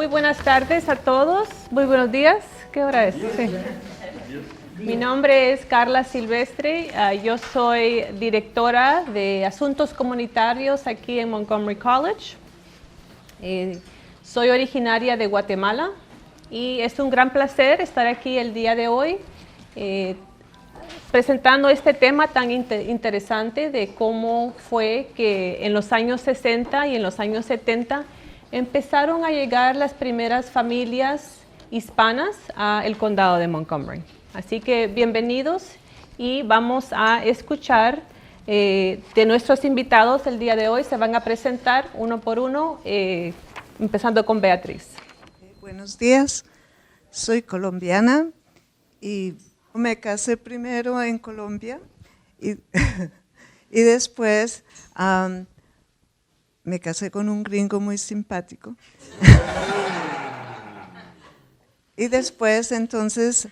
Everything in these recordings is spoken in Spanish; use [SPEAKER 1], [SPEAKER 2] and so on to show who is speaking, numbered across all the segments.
[SPEAKER 1] Muy buenas tardes a todos. Muy buenos días. ¿Qué hora es? Sí. Mi nombre es Carla Silvestre. Yo soy directora de Asuntos Comunitarios aquí en Montgomery College. Soy originaria de Guatemala y es un gran placer estar aquí el día de hoy presentando este tema tan interesante de cómo fue que en los años 60 y en los años 70 empezaron a llegar las primeras familias hispanas al condado de Montgomery. Así que bienvenidos y vamos a escuchar de nuestros invitados el día de hoy. Se van a presentar uno por uno, empezando con Beatriz.
[SPEAKER 2] Buenos días, soy colombiana y me casé primero en Colombia y después me casé con un gringo muy simpático. Y después entonces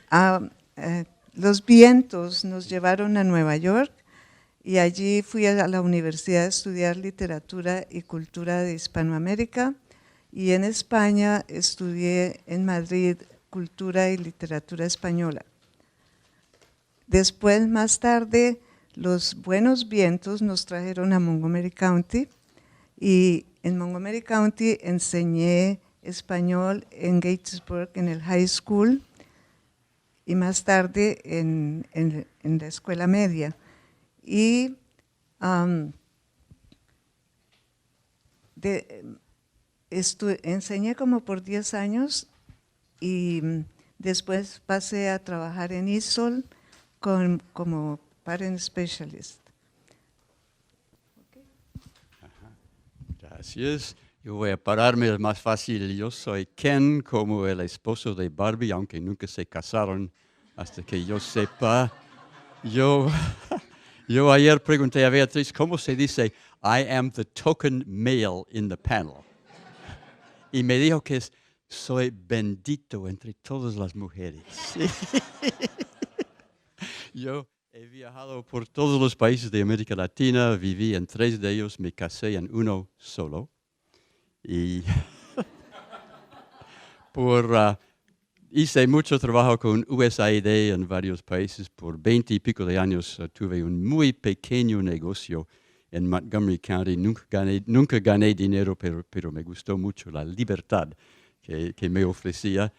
[SPEAKER 2] los vientos nos llevaron a Nueva York y allí fui a la universidad a estudiar literatura y cultura de Hispanoamérica, y en España estudié en Madrid cultura y literatura española. Después, más tarde, los buenos vientos nos trajeron a Montgomery County, y en Montgomery County enseñé español en Gatesburg en el high school y más tarde en la escuela media. Y enseñé como por 10 años y después pasé a trabajar en ISOL como parent specialist.
[SPEAKER 3] Gracias. Yo voy a pararme, es más fácil. Yo soy Ken, como el esposo de Barbie, aunque nunca se casaron, hasta que yo sepa. Yo ayer pregunté a Beatriz, ¿cómo se dice I am the token male in the panel? Y me dijo que soy bendito entre todas las mujeres. Yo he viajado por todos los países de América Latina, viví en 3 de ellos, me casé en uno solo. Y hice mucho trabajo con USAID en varios países. Por 20 y pico de años tuve un muy pequeño negocio en Montgomery County. Nunca gané dinero, pero me gustó mucho la libertad que me ofrecía.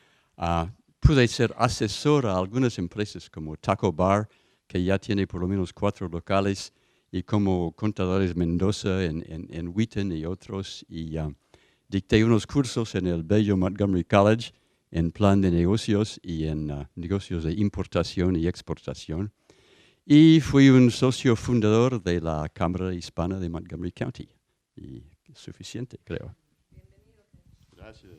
[SPEAKER 3] Pude ser asesor a algunas empresas como Taco Bar, que ya tiene por lo menos 4 locales, y como Contadores Mendoza en Wheaton y otros. Y dicté unos cursos en el bello Montgomery College en plan de negocios y en negocios de importación y exportación. Y fui un socio fundador de la Cámara Hispana de Montgomery County. Y es suficiente, creo. Gracias.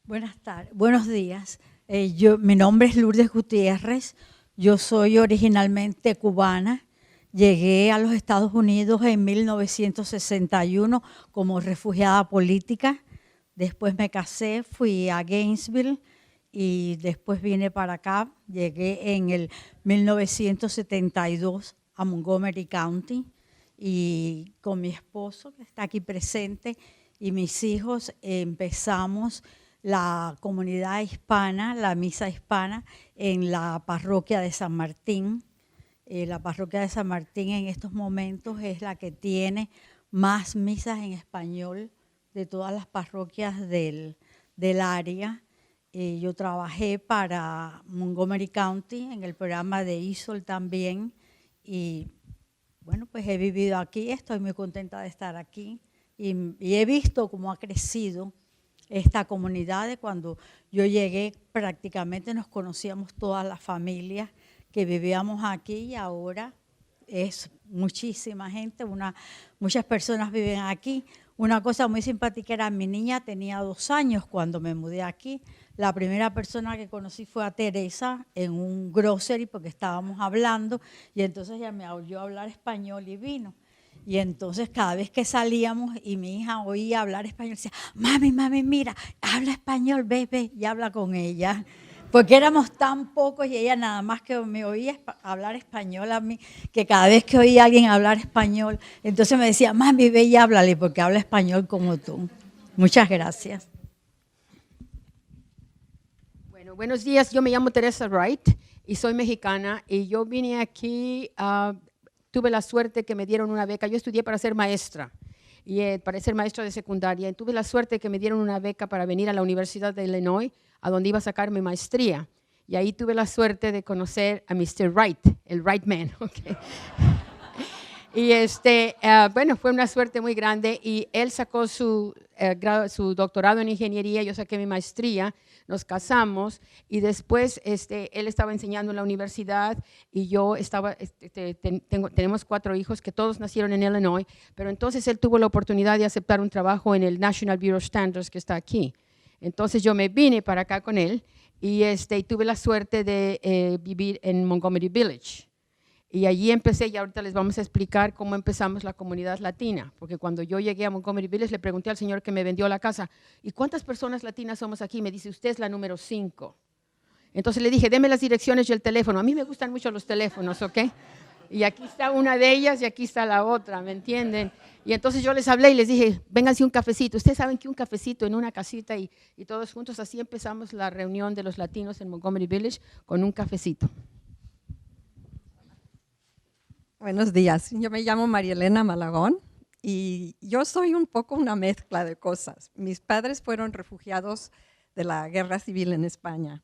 [SPEAKER 4] Buenas tardes, buenos días. Mi nombre es Lourdes Gutiérrez. Yo soy originalmente cubana. Llegué a los Estados Unidos en 1961 como refugiada política. Después me casé, fui a Gainesville y después vine para acá. Llegué en el 1972 a Montgomery County y con mi esposo, que está aquí presente, y mis hijos empezamos la comunidad hispana, la misa hispana, en la parroquia de San Martín. La parroquia de San Martín en estos momentos es la que tiene más misas en español de todas las parroquias del área. Yo trabajé para Montgomery County en el programa de ISOL también y bueno, pues he vivido aquí, estoy muy contenta de estar aquí y he visto cómo ha crecido esta comunidad. De cuando yo llegué prácticamente nos conocíamos todas las familias que vivíamos aquí y ahora es muchísima gente, muchas personas viven aquí. Una cosa muy simpática era, mi niña tenía 2 años cuando me mudé aquí. La primera persona que conocí fue a Teresa en un grocery porque estábamos hablando y entonces ella me oyó hablar español y vino. Y entonces cada vez que salíamos y mi hija oía hablar español, decía, mami, mira, habla español, ve, y habla con ella. Porque éramos tan pocos y ella nada más que me oía hablar español a mí, que cada vez que oía a alguien hablar español, entonces me decía, mami, ve y háblale porque habla español como tú. Muchas gracias.
[SPEAKER 5] Bueno, buenos días. Yo me llamo Teresa Wright y soy mexicana. Y yo vine aquí, tuve la suerte que me dieron una beca. Yo estudié para ser maestra, para ser maestra de secundaria. Y tuve la suerte que me dieron una beca para venir a la Universidad de Illinois, a donde iba a sacar mi maestría. Y ahí tuve la suerte de conocer a Mr. Wright, el Wright Man. Okay. Y bueno, fue una suerte muy grande y él sacó su doctorado en ingeniería, yo saqué mi maestría, nos casamos y después él estaba enseñando en la universidad y yo estaba, tenemos 4 hijos que todos nacieron en Illinois, pero entonces él tuvo la oportunidad de aceptar un trabajo en el National Bureau of Standards que está aquí. Entonces yo me vine para acá con él y tuve la suerte de vivir en Montgomery Village. Y allí empecé y ahorita les vamos a explicar cómo empezamos la comunidad latina, porque cuando yo llegué a Montgomery Village le pregunté al señor que me vendió la casa, ¿y cuántas personas latinas somos aquí? Me dice, usted es la número 5. Entonces le dije, deme las direcciones y el teléfono. A mí me gustan mucho los teléfonos, ¿ok? Y aquí está una de ellas y aquí está la otra, ¿me entienden? Y entonces yo les hablé y les dije, vénganse un cafecito. Ustedes saben que un cafecito en una casita y todos juntos, así empezamos la reunión de los latinos en Montgomery Village con un cafecito.
[SPEAKER 6] Buenos días, yo me llamo María Elena Malagón y yo soy un poco una mezcla de cosas. Mis padres fueron refugiados de la Guerra Civil en España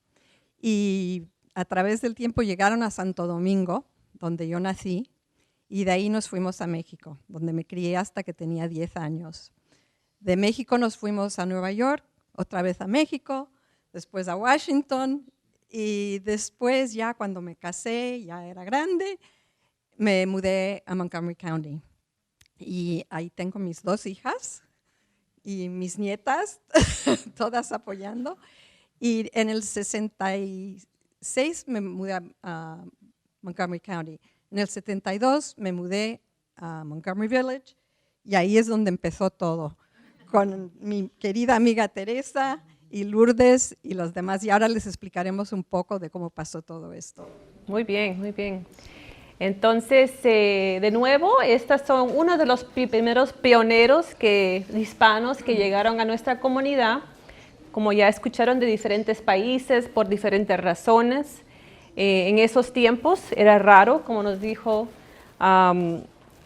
[SPEAKER 6] y a través del tiempo llegaron a Santo Domingo, donde yo nací, y de ahí nos fuimos a México, donde me crié hasta que tenía 10 años. De México nos fuimos a Nueva York, otra vez a México, después a Washington y después ya cuando me casé, ya era grande, me mudé a Montgomery County y ahí tengo mis 2 hijas y mis nietas, todas apoyando. Y en el 66 me mudé a Montgomery County. En el 72 me mudé a Montgomery Village y ahí es donde empezó todo, con mi querida amiga Teresa y Lourdes y los demás. Y ahora les explicaremos un poco de cómo pasó todo esto.
[SPEAKER 1] Muy bien, muy bien. Entonces, de nuevo, estos son uno de los primeros pioneros hispanos que llegaron a nuestra comunidad, como ya escucharon, de diferentes países, por diferentes razones. En esos tiempos era raro, como nos dijo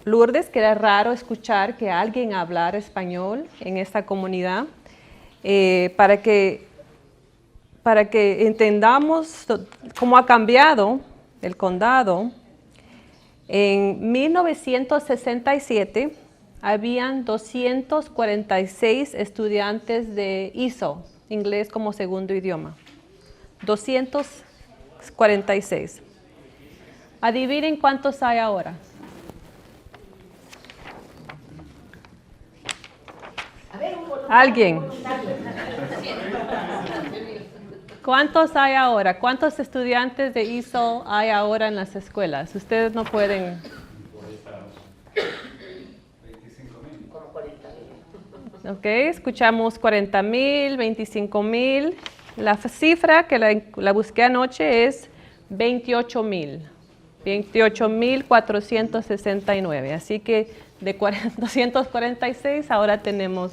[SPEAKER 1] Lourdes, que era raro escuchar que alguien hablara español en esta comunidad. Para que entendamos cómo ha cambiado el condado. En 1967 habían 246 estudiantes de ESOL, inglés como segundo idioma. 246. Adivinen cuántos hay ahora. ¿Alguien? ¿Cuántos hay ahora? ¿Cuántos estudiantes de ESOL hay ahora en las escuelas? Ustedes no pueden. 25,000. Ok, escuchamos 40,000, 25,000. La cifra que la busqué anoche es 28,000. 28,469. Así que de 246 ahora tenemos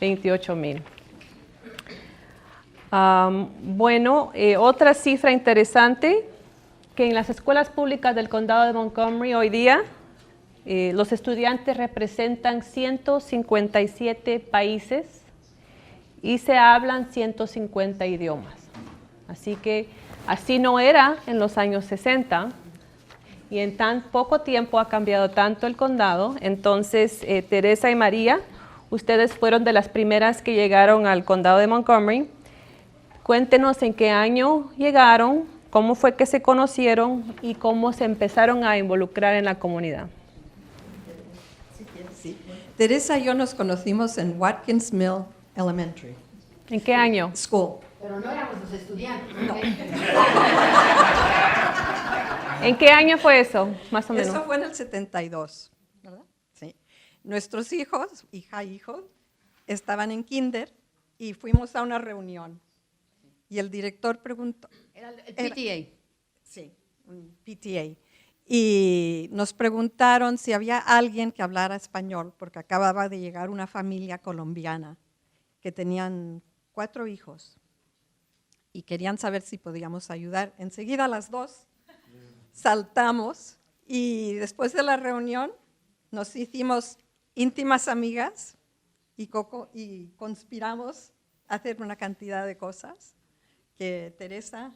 [SPEAKER 1] 28,000. Bueno, otra cifra interesante, que en las escuelas públicas del condado de Montgomery hoy día, los estudiantes representan 157 países y se hablan 150 idiomas. Así que así no era en los años 60 y en tan poco tiempo ha cambiado tanto el condado. Entonces, Teresa y María, ustedes fueron de las primeras que llegaron al condado de Montgomery. Cuéntenos en qué año llegaron, cómo fue que se conocieron y cómo se empezaron a involucrar en la comunidad.
[SPEAKER 6] Sí. Teresa y yo nos conocimos en Watkins Mill Elementary.
[SPEAKER 1] ¿En qué año?
[SPEAKER 6] School.
[SPEAKER 5] Pero no éramos los estudiantes.
[SPEAKER 6] No.
[SPEAKER 1] ¿En qué año fue eso, más o menos?
[SPEAKER 6] Eso fue en el 72, ¿verdad? Sí. Nuestros hijos, hija e hijo, estaban en kinder y fuimos a una reunión. Y el director preguntó.
[SPEAKER 5] Era el PTA.
[SPEAKER 6] Sí, un PTA. Y nos preguntaron si había alguien que hablara español, porque acababa de llegar una familia colombiana. que tenían 4 hijos y querían saber si podíamos ayudar. Enseguida las 2 saltamos y después de la reunión nos hicimos íntimas amigas y conspiramos a hacer una cantidad de cosas que Teresa...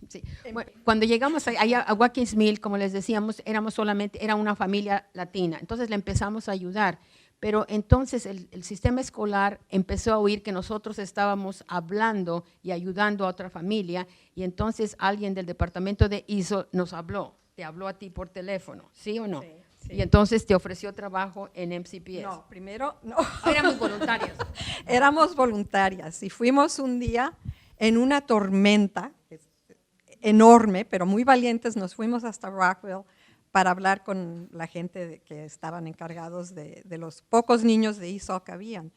[SPEAKER 5] Sí. Bueno, cuando llegamos allá a Watkins Mill, como les decíamos, era una familia latina, entonces le empezamos a ayudar, pero entonces el sistema escolar empezó a oír que nosotros estábamos hablando y ayudando a otra familia, y entonces alguien del departamento de ISO nos habló, te habló a ti por teléfono, ¿sí o no?
[SPEAKER 6] Sí, sí.
[SPEAKER 5] Y entonces te ofreció trabajo en MCPS.
[SPEAKER 6] No, primero no.
[SPEAKER 5] Éramos voluntarias.
[SPEAKER 6] Éramos voluntarias y fuimos un día en una tormenta enorme, pero muy valientes, nos fuimos hasta Rockville para hablar con la gente que estaban encargados de los pocos niños de ISO que habían,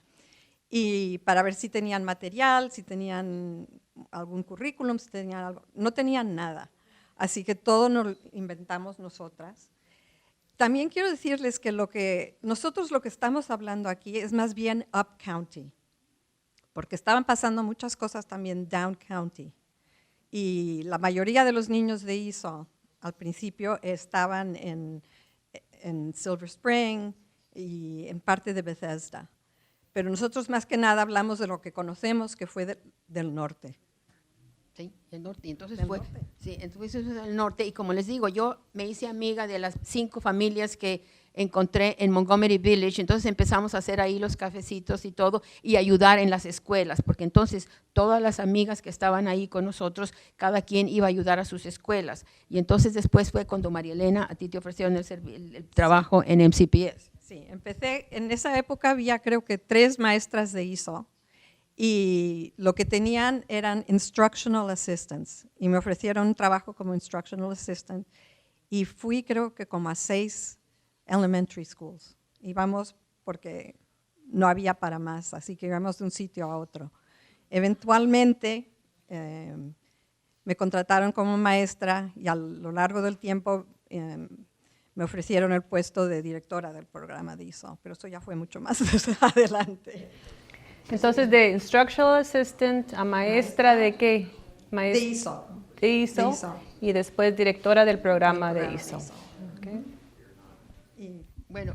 [SPEAKER 6] y para ver si tenían material, si tenían algún currículum, si tenían algo. No tenían nada, así que todo nos inventamos nosotras. También quiero decirles que nosotros lo que estamos hablando aquí es más bien up county, porque estaban pasando muchas cosas también down county. Y la mayoría de los niños de ISO al principio estaban en Silver Spring y en parte de Bethesda. Pero nosotros más que nada hablamos de lo que conocemos, que fue del norte.
[SPEAKER 5] Sí, el norte. Entonces
[SPEAKER 6] Del
[SPEAKER 5] fue,
[SPEAKER 6] norte.
[SPEAKER 5] sí, entonces fue el norte. Y como les digo, yo me hice amiga de las 5 familias que encontré en Montgomery Village. Entonces empezamos a hacer ahí los cafecitos y todo y ayudar en las escuelas, porque entonces todas las amigas que estaban ahí con nosotros, cada quien iba a ayudar a sus escuelas. Y entonces después fue cuando María Elena, a ti te ofrecieron el trabajo en MCPS.
[SPEAKER 6] Sí, empecé, en esa época había creo que 3 maestras de ISO y lo que tenían eran instructional assistants y me ofrecieron un trabajo como instructional assistant y fui creo que como a 6 elementary schools. Íbamos porque no había para más, así que íbamos de un sitio a otro. Eventualmente me contrataron como maestra y a lo largo del tiempo me ofrecieron el puesto de directora del programa de ISO, pero eso ya fue mucho más adelante.
[SPEAKER 1] Entonces, de Instructional Assistant a maestra de qué?
[SPEAKER 6] De ISO.
[SPEAKER 1] De ISO,
[SPEAKER 6] De ISO.
[SPEAKER 1] y después directora del programa de ISO. Okay.
[SPEAKER 6] Y
[SPEAKER 5] Bueno,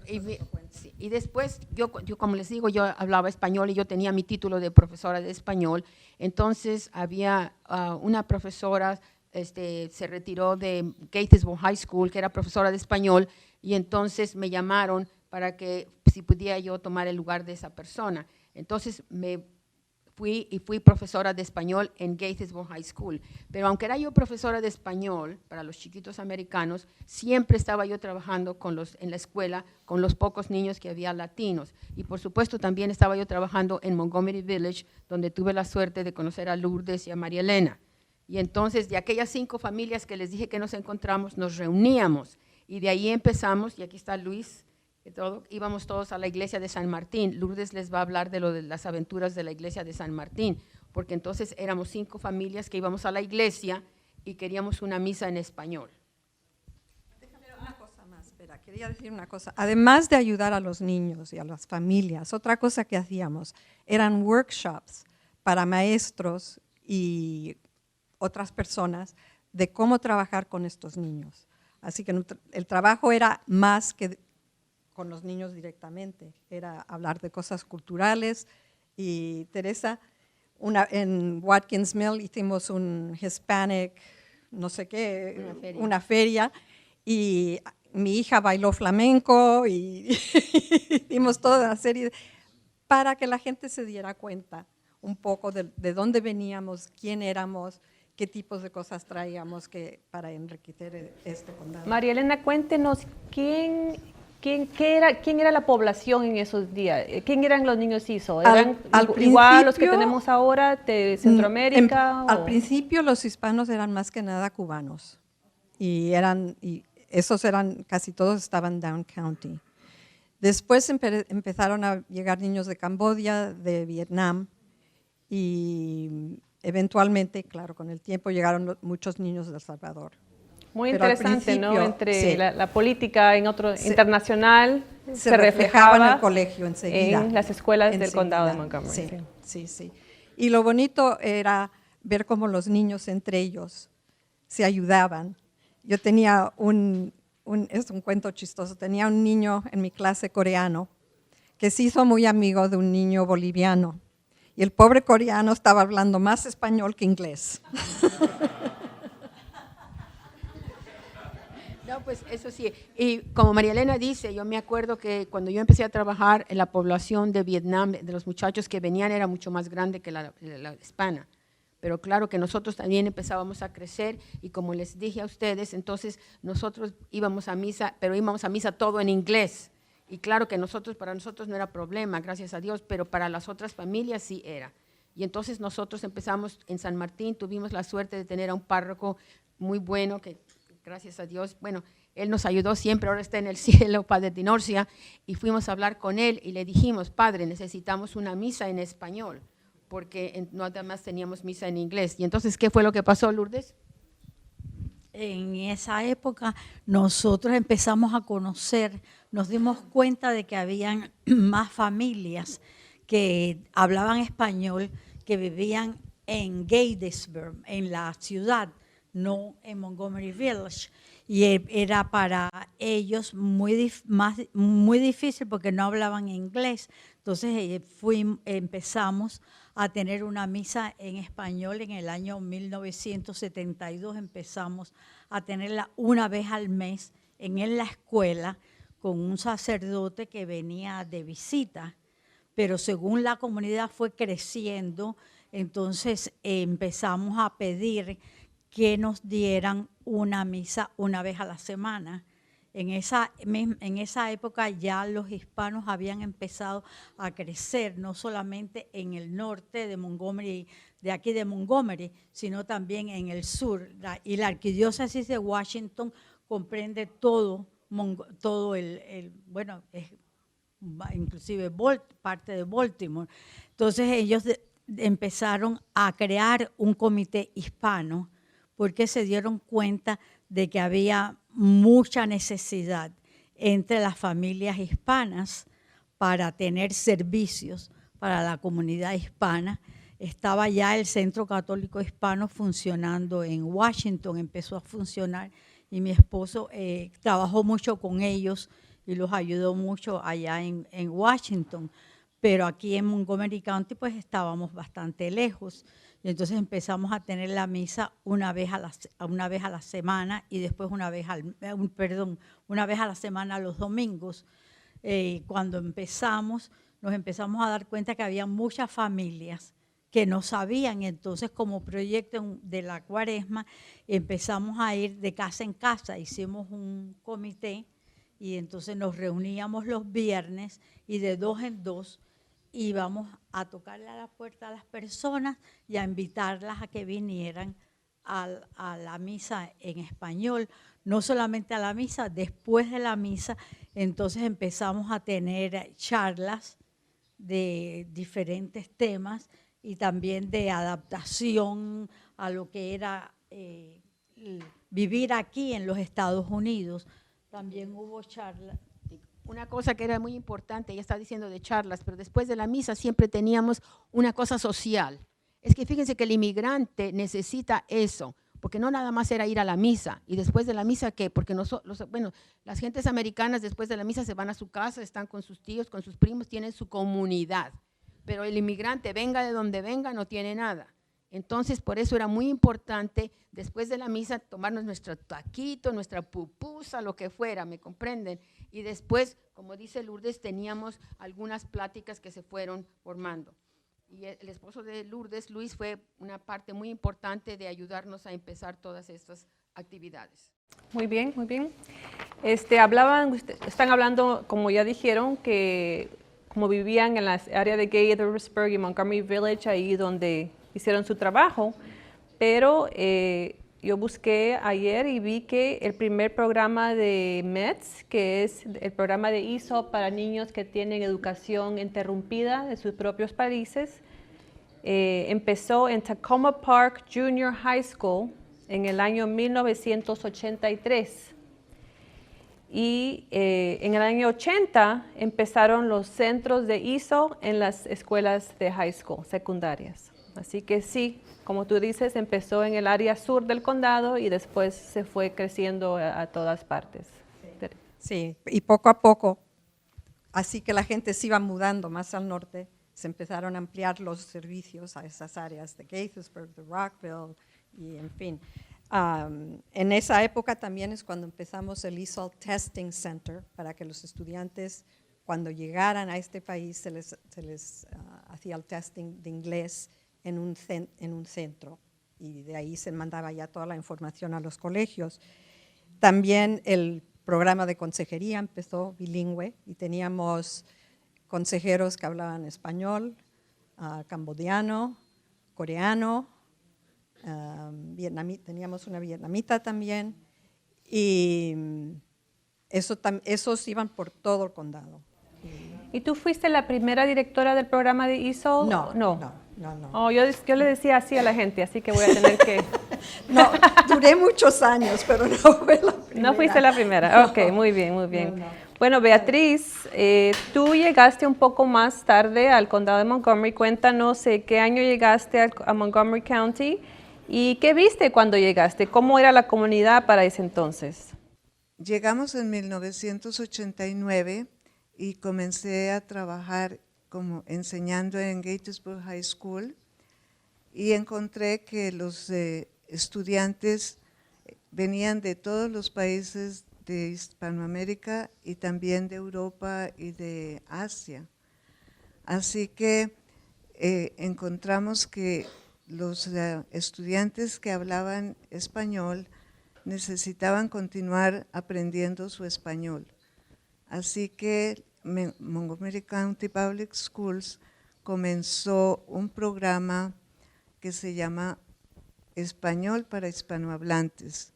[SPEAKER 5] sí, y después, yo como les digo, yo hablaba español y yo tenía mi título de profesora de español. Entonces, había una profesora, se retiró de Gatesville High School, que era profesora de español, y entonces me llamaron para que si podía yo tomar el lugar de esa persona. Entonces, fui profesora de español en Gatesville High School. Pero aunque era yo profesora de español para los chiquitos americanos, siempre estaba yo trabajando en la escuela con los pocos niños que había latinos. Y por supuesto también estaba yo trabajando en Montgomery Village, donde tuve la suerte de conocer a Lourdes y a María Elena. Y entonces de aquellas 5 familias que les dije que nos encontramos, nos reuníamos. Y de ahí empezamos, y aquí está Luis, íbamos todos a la iglesia de San Martín. Lourdes les va a hablar de las aventuras de la iglesia de San Martín, porque entonces éramos 5 familias que íbamos a la iglesia y queríamos una misa en español.
[SPEAKER 6] déjame una cosa más, espera, quería decir una cosa. Además de ayudar a los niños y a las familias, otra cosa que hacíamos eran workshops para maestros y otras personas de cómo trabajar con estos niños. Así que el trabajo era más que con los niños directamente, era hablar de cosas culturales. Y Teresa, en Watkins Mill hicimos un Hispanic, no sé qué, una feria, y mi hija bailó flamenco y hicimos toda una serie para que la gente se diera cuenta un poco de dónde veníamos, quién éramos, qué tipos de cosas traíamos para enriquecer este condado.
[SPEAKER 1] María Elena, cuéntenos ¿quién era la población en esos días? ¿Quién eran los niños ISO? ¿Eran igual a los que tenemos ahora de Centroamérica?
[SPEAKER 6] Al principio los hispanos eran más que nada cubanos y esos eran, casi todos estaban down county. Después empezaron a llegar niños de Camboya, de Vietnam y eventualmente, claro, con el tiempo llegaron muchos niños de El Salvador.
[SPEAKER 1] Muy
[SPEAKER 6] Pero al
[SPEAKER 1] interesante, ¿no?
[SPEAKER 6] principio,
[SPEAKER 1] Entre
[SPEAKER 6] sí.
[SPEAKER 1] la política en otro
[SPEAKER 6] Se-
[SPEAKER 1] internacional
[SPEAKER 6] se reflejaba en el colegio
[SPEAKER 1] en
[SPEAKER 6] enseguida.
[SPEAKER 1] las escuelas del
[SPEAKER 6] Enseguida,
[SPEAKER 1] condado de Montgomery.
[SPEAKER 6] Sí,
[SPEAKER 1] sí.
[SPEAKER 6] sí, sí. Y lo bonito era ver cómo los niños entre ellos se ayudaban. Yo tenía es un cuento chistoso, tenía un niño en mi clase coreano que se hizo muy amigo de un niño boliviano. Y el pobre coreano estaba hablando más español que inglés.
[SPEAKER 5] No, pues eso sí. Y como María Elena dice, yo me acuerdo que cuando yo empecé a trabajar en la población de Vietnam, de los muchachos que venían era mucho más grande que la hispana. Pero claro que nosotros también empezábamos a crecer y como les dije a ustedes, entonces nosotros íbamos a misa, pero íbamos a misa todo en inglés. Y claro que para nosotros no era problema, gracias a Dios, pero para las otras familias sí era. Y entonces nosotros empezamos en San Martín, tuvimos la suerte de tener a un párroco muy bueno que gracias a Dios, bueno, él nos ayudó siempre, ahora está en el cielo, Padre Dinorcia, y fuimos a hablar con él y le dijimos, Padre, necesitamos una misa en español, porque no además teníamos misa en inglés. Y entonces, ¿qué fue lo que pasó, Lourdes?
[SPEAKER 4] En esa época nosotros empezamos a conocer, nos dimos cuenta de que habían más familias que hablaban español, que vivían en Gettysburg, en la ciudad, no en Montgomery Village. Y era para ellos muy difícil porque no hablaban inglés. Entonces empezamos a tener una misa en español en el año 1972. Empezamos a tenerla una vez al mes en la escuela con un sacerdote que venía de visita. Pero según la comunidad fue creciendo, entonces empezamos a pedir que nos dieran una misa una vez a la semana. En esa época ya los hispanos habían empezado a crecer, no solamente en el norte de Montgomery, de aquí de Montgomery, sino también en el sur. Y la arquidiócesis de Washington comprende todo bueno, inclusive parte de Baltimore. Entonces ellos empezaron a crear un comité hispano porque se dieron cuenta de que había mucha necesidad entre las familias hispanas para tener servicios para la comunidad hispana. Estaba ya el Centro Católico Hispano funcionando en Washington, empezó a funcionar y mi esposo trabajó mucho con ellos y los ayudó mucho allá en Washington. Pero aquí en Montgomery County pues estábamos bastante lejos. Y entonces empezamos a tener la misa una vez a la semana y después una vez a la semana los domingos. Cuando nos empezamos a dar cuenta que había muchas familias que no sabían, y entonces como proyecto de la Cuaresma empezamos a ir de casa en casa, hicimos un comité y entonces nos reuníamos los viernes y de 2 en 2 íbamos a tocarle a la puerta a las personas y a invitarlas a que vinieran a la misa en español. No solamente a la misa, después de la misa, entonces empezamos a tener charlas de diferentes temas y también de adaptación a lo que era vivir aquí en los Estados Unidos. También hubo charlas.
[SPEAKER 5] Una cosa que era muy importante, ella está diciendo de charlas, pero después de la misa siempre teníamos una cosa social. Es que fíjense que el inmigrante necesita eso, porque no nada más era ir a la misa. ¿Y después de la misa qué? Porque las gentes americanas después de la misa se van a su casa, están con sus tíos, con sus primos, tienen su comunidad. Pero el inmigrante, venga de donde venga, no tiene nada. Entonces, por eso era muy importante, después de la misa, tomarnos nuestro taquito, nuestra pupusa, lo que fuera, ¿me comprenden? Y después, como dice Lourdes, teníamos algunas pláticas que se fueron formando. Y el esposo de Lourdes, Luis, fue una parte muy importante de ayudarnos a empezar todas estas actividades.
[SPEAKER 1] Muy bien, muy bien. Están hablando, como ya dijeron, que como vivían en la área de Gettysburg y Montgomery Village, ahí donde hicieron su trabajo, pero yo busqué ayer y vi que el primer programa de METS, que es el programa de ESOP para niños que tienen educación interrumpida de sus propios países, empezó en Tacoma Park Junior High School en el año 1983. Y en el año 80 empezaron los centros de ISO en las escuelas de high school, secundarias. Así que sí, como tú dices, empezó en el área sur del condado y después se fue creciendo a todas partes.
[SPEAKER 6] Sí, y poco a poco, así que la gente se iba mudando más al norte, se empezaron a ampliar los servicios a esas áreas de Gaithersburg, de Rockville y en fin. En esa época también es cuando empezamos el ESOL Testing Center para que los estudiantes cuando llegaran a este país se les hacía el testing de inglés en un centro y de ahí se mandaba ya toda la información a los colegios. También el programa de consejería empezó bilingüe y teníamos consejeros que hablaban español, cambodiano, coreano, teníamos una vietnamita también y esos iban por todo el condado.
[SPEAKER 1] ¿Y tú fuiste la primera directora del programa de ISO?
[SPEAKER 6] No.
[SPEAKER 1] Oh, yo le decía así a la gente, así que voy a tener que...
[SPEAKER 6] No, duré muchos años, pero no fue la primera.
[SPEAKER 1] No fuiste la primera, ok, muy bien, muy bien. Bueno, Beatriz, tú llegaste un poco más tarde al condado de Montgomery. Cuéntanos qué año llegaste a Montgomery County y qué viste cuando llegaste, cómo era la comunidad para ese entonces.
[SPEAKER 2] Llegamos en 1989 y comencé a trabajar como enseñando en Gaithersburg High School y encontré que los estudiantes venían de todos los países de Hispanoamérica y también de Europa y de Asia. Así que encontramos que los estudiantes que hablaban español necesitaban continuar aprendiendo su español. Así que Montgomery County Public Schools comenzó un programa que se llama Español para Hispanohablantes.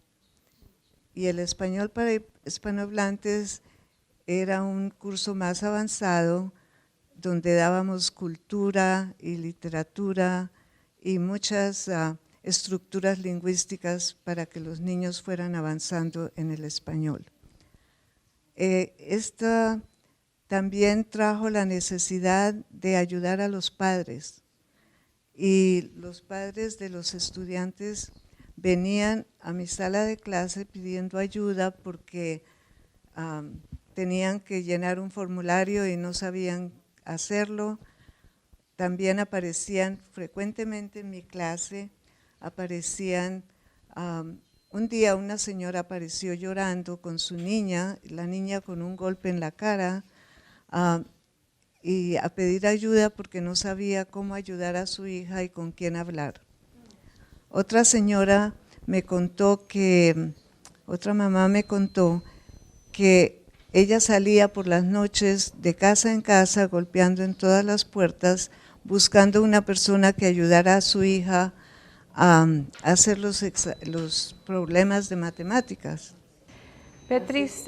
[SPEAKER 2] Y el Español para Hispanohablantes era un curso más avanzado donde dábamos cultura y literatura y muchas estructuras lingüísticas para que los niños fueran avanzando en el español. Esta también trajo la necesidad de ayudar a los padres y los padres de los estudiantes venían a mi sala de clase pidiendo ayuda porque tenían que llenar un formulario y no sabían hacerlo. También aparecían frecuentemente en mi clase, un día una señora apareció llorando con su niña, la niña con un golpe en la cara, y a pedir ayuda porque no sabía cómo ayudar a su hija y con quién hablar. Otra señora me contó otra mamá me contó que ella salía por las noches de casa en casa golpeando en todas las puertas buscando una persona que ayudara a su hija a hacer los problemas de matemáticas.
[SPEAKER 1] Beatriz,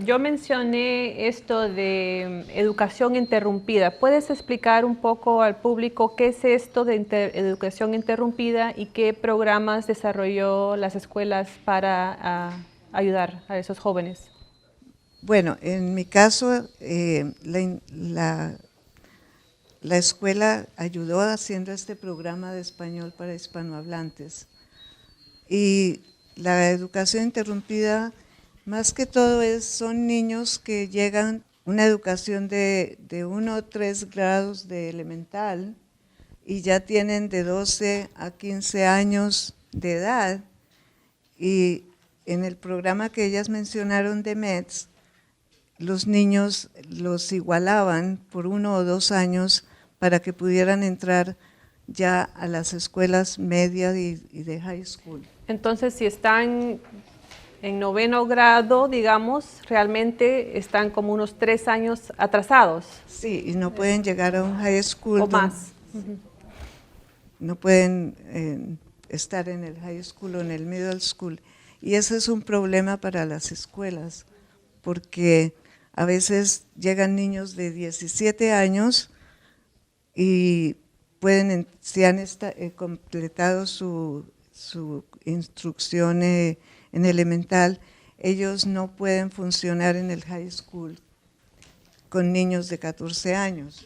[SPEAKER 1] yo mencioné esto de educación interrumpida. ¿Puedes explicar un poco al público qué es esto de educación interrumpida y qué programas desarrolló las escuelas para ayudar a esos jóvenes?
[SPEAKER 2] Bueno, en mi caso, la escuela ayudó haciendo este programa de español para hispanohablantes. Y la educación interrumpida, más que todo, son niños que llegan una educación de 1 o 3 grados de elemental y ya tienen de 12 a 15 años de edad. Y en el programa que ellas mencionaron de MEDS, los niños los igualaban por 1 o 2 años para que pudieran entrar ya a las escuelas medias y de high school.
[SPEAKER 1] Entonces, si están en 9º grado, digamos, realmente están como unos 3 años atrasados.
[SPEAKER 2] Sí, y no pueden llegar a un high school.
[SPEAKER 1] O más.
[SPEAKER 2] No pueden estar en el high school o en el middle school. Y ese es un problema para las escuelas, porque a veces llegan niños de 17 años y si han completado su instrucción en elemental, ellos no pueden funcionar en el high school con niños de 14 años.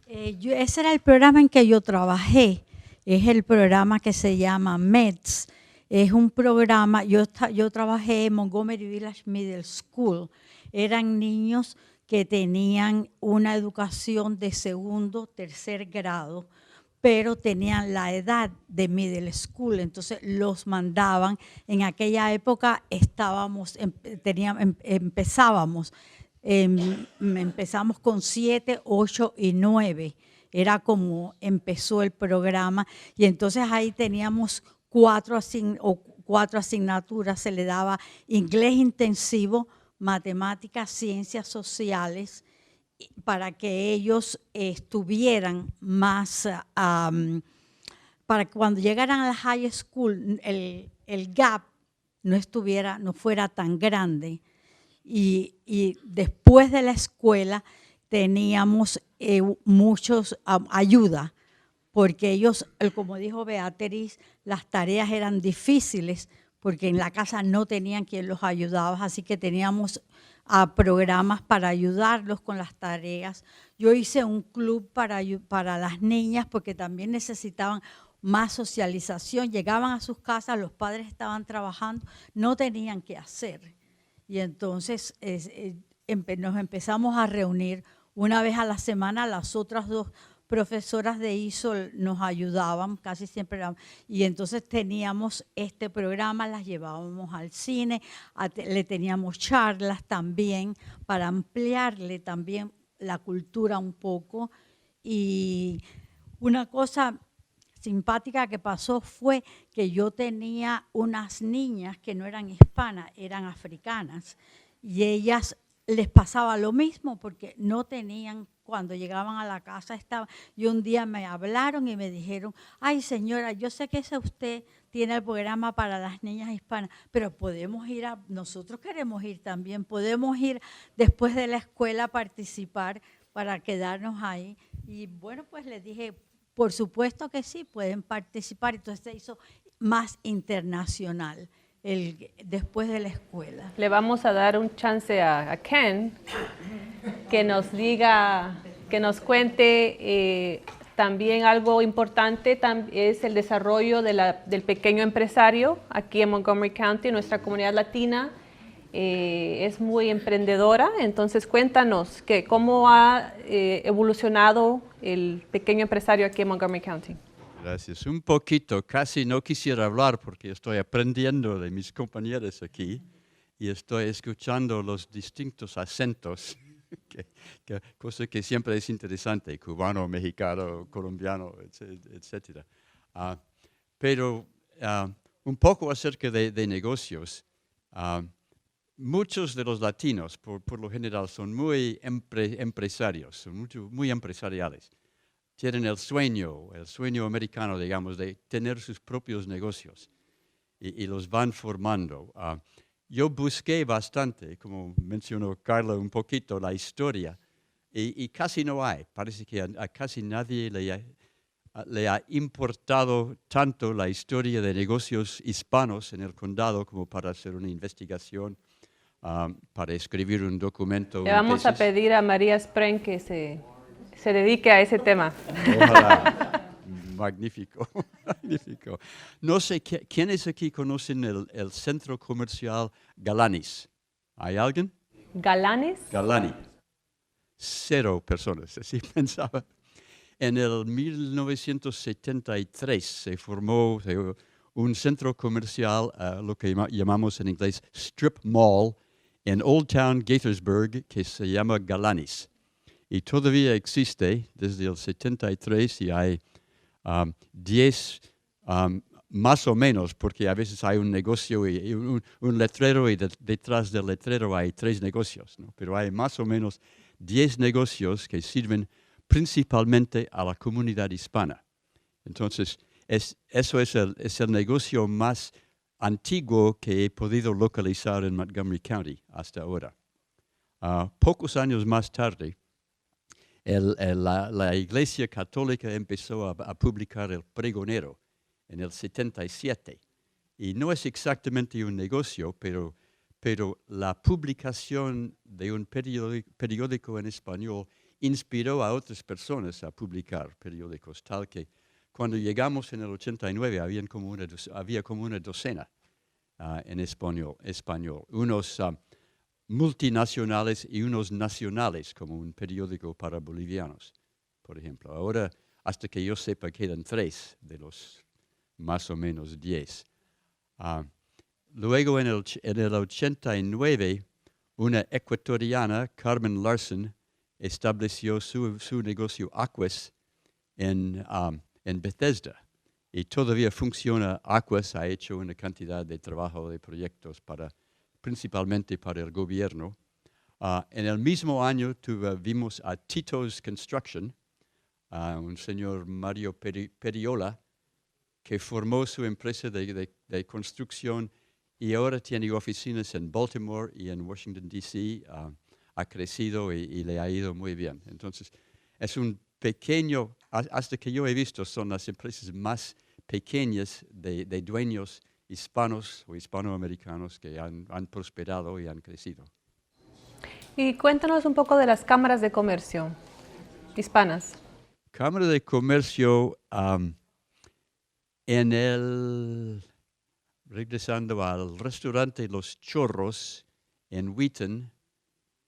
[SPEAKER 4] Ese era el programa en que yo trabajé. Es el programa que se llama MEDS. Es un programa, yo trabajé en Montgomery Village Middle School. Eran niños que tenían una educación de segundo, tercer grado, pero tenían la edad de middle school, entonces los mandaban. En aquella época empezamos con 7, 8 y 9. Era como empezó el programa, y entonces ahí teníamos 4 asignaturas. Se le daba inglés intensivo, matemáticas, ciencias sociales, para que ellos estuvieran más, para que cuando llegaran a la high school el gap no fuera tan grande. Y después de la escuela teníamos muchos ayuda, porque ellos, como dijo Beatriz, las tareas eran difíciles porque en la casa no tenían quien los ayudaba, así que teníamos programas para ayudarlos con las tareas. Yo hice un club para las niñas porque también necesitaban más socialización. Llegaban a sus casas, los padres estaban trabajando, no tenían qué hacer. Y entonces nos empezamos a reunir una vez a la semana. Las otras 2 profesoras de ISOL nos ayudaban, casi siempre. Y entonces teníamos este programa, las llevábamos al cine, le teníamos charlas también para ampliarle también la cultura un poco. Y una cosa simpática que pasó fue que yo tenía unas niñas que no eran hispanas, eran africanas, y ellas les pasaba lo mismo porque no tenían, cuando llegaban a la casa y un día me hablaron y me dijeron: ay señora, yo sé que usted tiene el programa para las niñas hispanas, pero podemos ir nosotros queremos ir también, podemos ir después de la escuela a participar para quedarnos ahí. Y bueno, pues les dije, por supuesto que sí, pueden participar. Entonces se hizo más internacional después de la escuela.
[SPEAKER 1] Le vamos a dar un chance a Ken que nos diga, que nos cuente también algo importante, es el desarrollo del pequeño empresario aquí en Montgomery County. Nuestra comunidad latina es muy emprendedora, entonces cuéntanos cómo ha evolucionado el pequeño empresario aquí en Montgomery County.
[SPEAKER 3] Gracias. Un poquito, casi no quisiera hablar porque estoy aprendiendo de mis compañeros aquí y estoy escuchando los distintos acentos, cosa que siempre es interesante, cubano, mexicano, colombiano, etc. Pero un poco acerca de negocios. Muchos de los latinos, por lo general, son muy empresarios, son muy empresariales. Tienen el sueño americano, digamos, de tener sus propios negocios y los van formando. Yo busqué bastante, como mencionó Carla un poquito, la historia y casi no hay. Parece que a casi nadie le ha importado tanto la historia de negocios hispanos en el condado como para hacer una investigación, para escribir un documento.
[SPEAKER 1] Le vamos a pedir a María Spren que se dedique a ese tema.
[SPEAKER 3] Ojalá. Magnífico, magnífico. No sé, ¿quiénes aquí conocen el centro comercial Galanis? ¿Hay alguien?
[SPEAKER 1] ¿Galanes?
[SPEAKER 3] Galani. 0 personas, así pensaba. En el 1973 se formó un centro comercial, lo que llamamos en inglés strip mall, en Old Town Gaithersburg, que se llama Galanis. Y todavía existe desde el 73 y hay 10 más o menos, porque a veces hay un negocio y un letrero y detrás del letrero hay 3 negocios, ¿no? Pero hay más o menos 10 negocios que sirven principalmente a la comunidad hispana. Entonces, eso es el negocio más antiguo que he podido localizar en Montgomery County hasta ahora. Pocos años más tarde, la Iglesia Católica empezó a publicar el Pregonero en el 77. Y no es exactamente un negocio, pero la publicación de un periódico en español inspiró a otras personas a publicar periódicos, tal que cuando llegamos en el 89 había como una docena en español, unos multinacionales y unos nacionales, como un periódico para bolivianos, por ejemplo. Ahora, hasta que yo sepa, quedan 3 de los más o menos 10. Luego, en el 89, una ecuatoriana, Carmen Larson, estableció su negocio Aquas en Bethesda. Y todavía funciona. Aquas ha hecho una cantidad de trabajo, de proyectos, principalmente para el gobierno. En el mismo año vimos a Tito's Construction, un señor Mario Periola, que formó su empresa de construcción y ahora tiene oficinas en Baltimore y en Washington, D.C. Ha crecido y le ha ido muy bien. Entonces, es un pequeño, hasta que yo he visto, son las empresas más pequeñas de dueños hispanos o hispanoamericanos que han prosperado y han crecido.
[SPEAKER 1] Y cuéntanos un poco de las cámaras de comercio hispanas.
[SPEAKER 3] Cámara de Comercio, regresando al restaurante Los Chorros en Wheaton,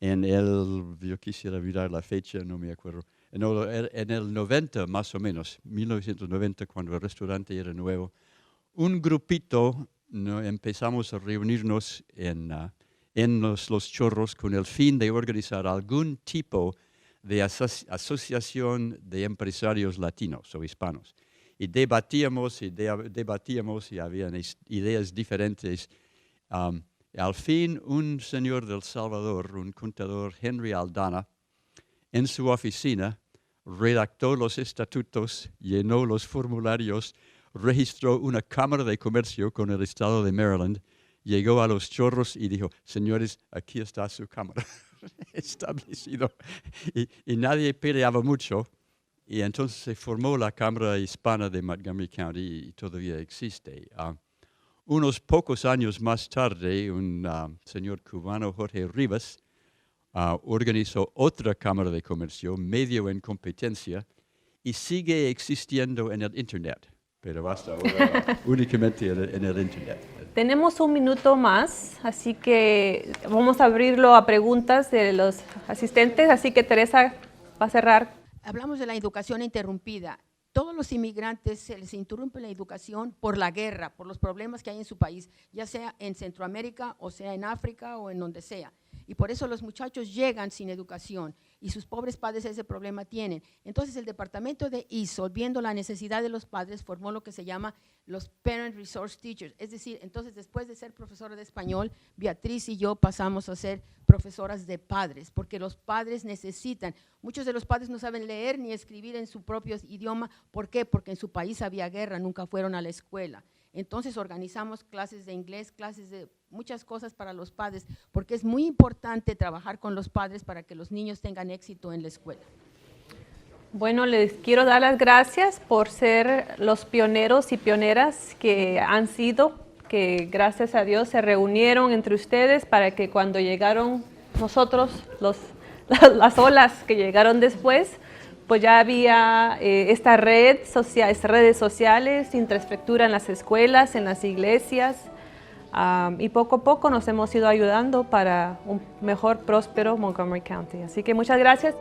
[SPEAKER 3] yo quisiera mirar la fecha, no me acuerdo, en el 90 más o menos, 1990, cuando el restaurante era nuevo, un grupito empezamos a reunirnos en los Chorros con el fin de organizar algún tipo de asociación de empresarios latinos o hispanos. Y debatíamos y habían ideas diferentes. Al fin, un señor del Salvador, un contador, Henry Aldana, en su oficina, redactó los estatutos, llenó los formularios, registró una cámara de comercio con el estado de Maryland, llegó a Los Chorros y dijo, señores, aquí está su cámara establecido. Y nadie peleaba mucho. Y entonces se formó la Cámara Hispana de Montgomery County y todavía existe. Unos pocos años más tarde, un señor cubano, Jorge Rivas, organizó otra Cámara de Comercio, medio en competencia, y sigue existiendo en el Internet, pero hasta ahora únicamente en el Internet.
[SPEAKER 1] Tenemos un minuto más, así que vamos a abrirlo a preguntas de los asistentes, así que Teresa va a cerrar.
[SPEAKER 5] Hablamos de la educación interrumpida. Todos los inmigrantes se les interrumpe la educación por la guerra, por los problemas que hay en su país, ya sea en Centroamérica o sea en África o en donde sea. Y por eso los muchachos llegan sin educación y sus pobres padres ese problema tienen. Entonces el departamento de ISOL, viendo la necesidad de los padres, formó lo que se llama los Parent Resource Teachers. Es decir, entonces después de ser profesora de español, Beatriz y yo pasamos a ser profesoras de padres, porque los padres necesitan. Muchos de los padres no saben leer ni escribir en su propio idioma. ¿Por qué? Porque en su país había guerra, nunca fueron a la escuela. Entonces organizamos clases de inglés, clases de muchas cosas para los padres, porque es muy importante trabajar con los padres para que los niños tengan éxito en la escuela.
[SPEAKER 1] Bueno, les quiero dar las gracias por ser los pioneros y pioneras que han sido, que gracias a Dios se reunieron entre ustedes para que cuando llegaron nosotros, las olas que llegaron después, pues ya había esta red social, estas redes sociales, infraestructura en las escuelas, en las iglesias, y poco a poco nos hemos ido ayudando para un mejor, próspero Montgomery County. Así que muchas gracias.